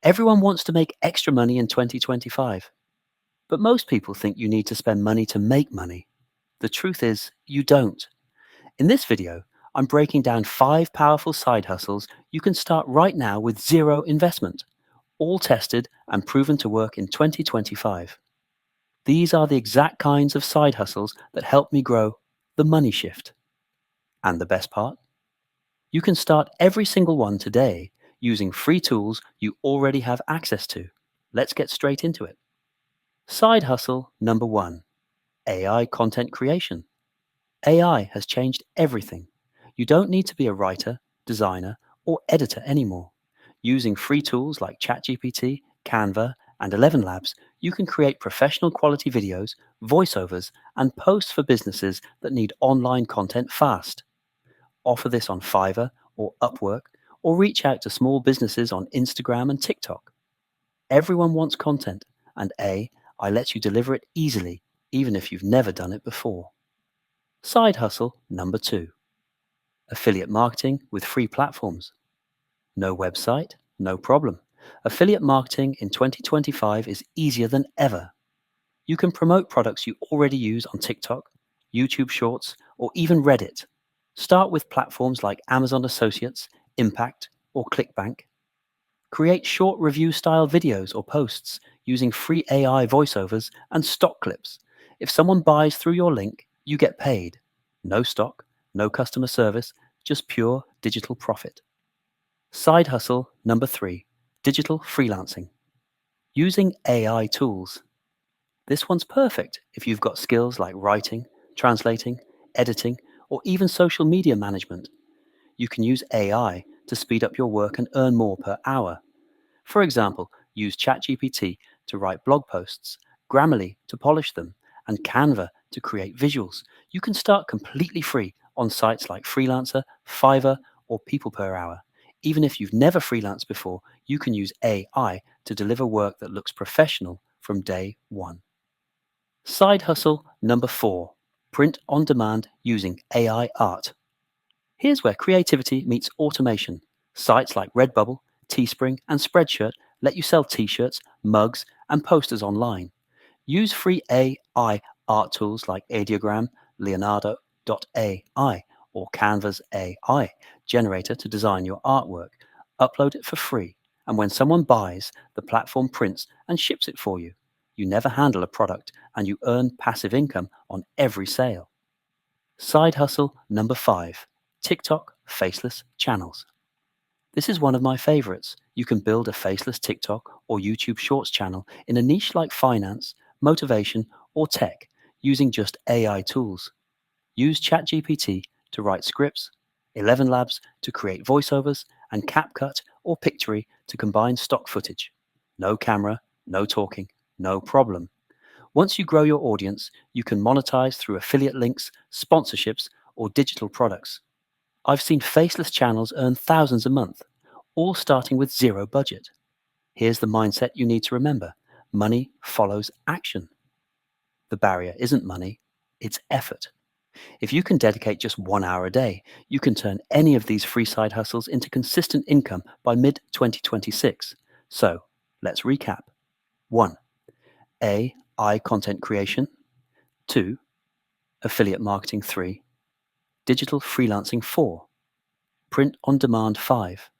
Everyone wants to make extra money in 2025, but most people think you need to spend money to make money. The truth is, you don't. In this video, I'm breaking down 5 powerful side hustles you can start right now with zero investment, all tested and proven to work in 2025. These are the exact kinds of side hustles that help me grow the money shift. And the best part? You can start every single one today using free tools you already have access to. Let's get straight into it. Side hustle number 1, AI content creation. AI has changed everything. You don't need to be a writer, designer, or editor anymore. Using free tools like ChatGPT, Canva, and 11 Labs, you can create professional quality videos, voiceovers, and posts for businesses that need online content fast. Offer this on Fiverr or Upwork, or reach out to small businesses on Instagram and TikTok. Everyone wants content, and AI lets you deliver it easily, even if you've never done it before. Side hustle number 2, affiliate marketing with free platforms. No website? No problem. Affiliate marketing in 2025 is easier than ever. You can promote products you already use on TikTok, YouTube Shorts, or even Reddit. Start with platforms like Amazon Associates, Impact, or ClickBank. Create short review-style videos or posts using free AI voiceovers and stock clips. If someone buys through your link, you get paid. No stock, no customer service, just pure digital profit. Side hustle number 3, digital freelancing. Using AI tools. This one's perfect if you've got skills like writing, translating, editing, or even social media management. You can use AI to speed up your work and earn more per hour. For example, use ChatGPT to write blog posts, Grammarly to polish them, and Canva to create visuals. You can start completely free on sites like Freelancer, Fiverr, or People Per Hour. Even if you've never freelanced before, you can use AI to deliver work that looks professional from day one. Side hustle number 4, print on demand using AI art. Here's where creativity meets automation. Sites like Redbubble, Teespring, and Spreadshirt let you sell t-shirts, mugs, and posters online. Use free AI art tools like Ideogram, Leonardo.ai, or Canva's AI generator to design your artwork. Upload it for free, and when someone buys, the platform prints and ships it for you. You never handle a product, and you earn passive income on every sale. Side hustle number 5, TikTok faceless channels. This is one of my favorites. You can build a faceless TikTok or YouTube Shorts channel in a niche like finance, motivation, or tech using just AI tools. Use ChatGPT to write scripts, 11 Labs to create voiceovers, and CapCut or Pictory to combine stock footage. No camera, no talking, no problem. Once you grow your audience, you can monetize through affiliate links, sponsorships, or digital products. I've seen faceless channels earn thousands a month, all starting with zero budget. Here's the mindset you need to remember. Money follows action. The barrier isn't money, it's effort. If you can dedicate just 1 hour a day, you can turn any of these free side hustles into consistent income by mid-2026. So, let's recap. 1. AI content creation. 2. Affiliate marketing. 3. Digital freelancing. 4. Print on demand. 5.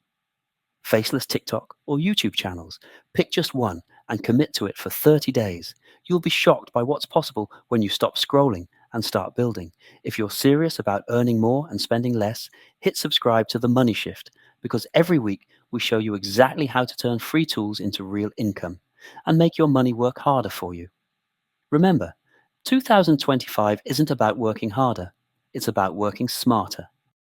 Faceless TikTok or YouTube channels. Pick just one and commit to it for 30 days. You'll be shocked by what's possible when you stop scrolling and start building. If you're serious about earning more and spending less, hit subscribe to The Money Shift, because every week we show you exactly how to turn free tools into real income and make your money work harder for you. Remember, 2025 isn't about working harder, it's about working smarter.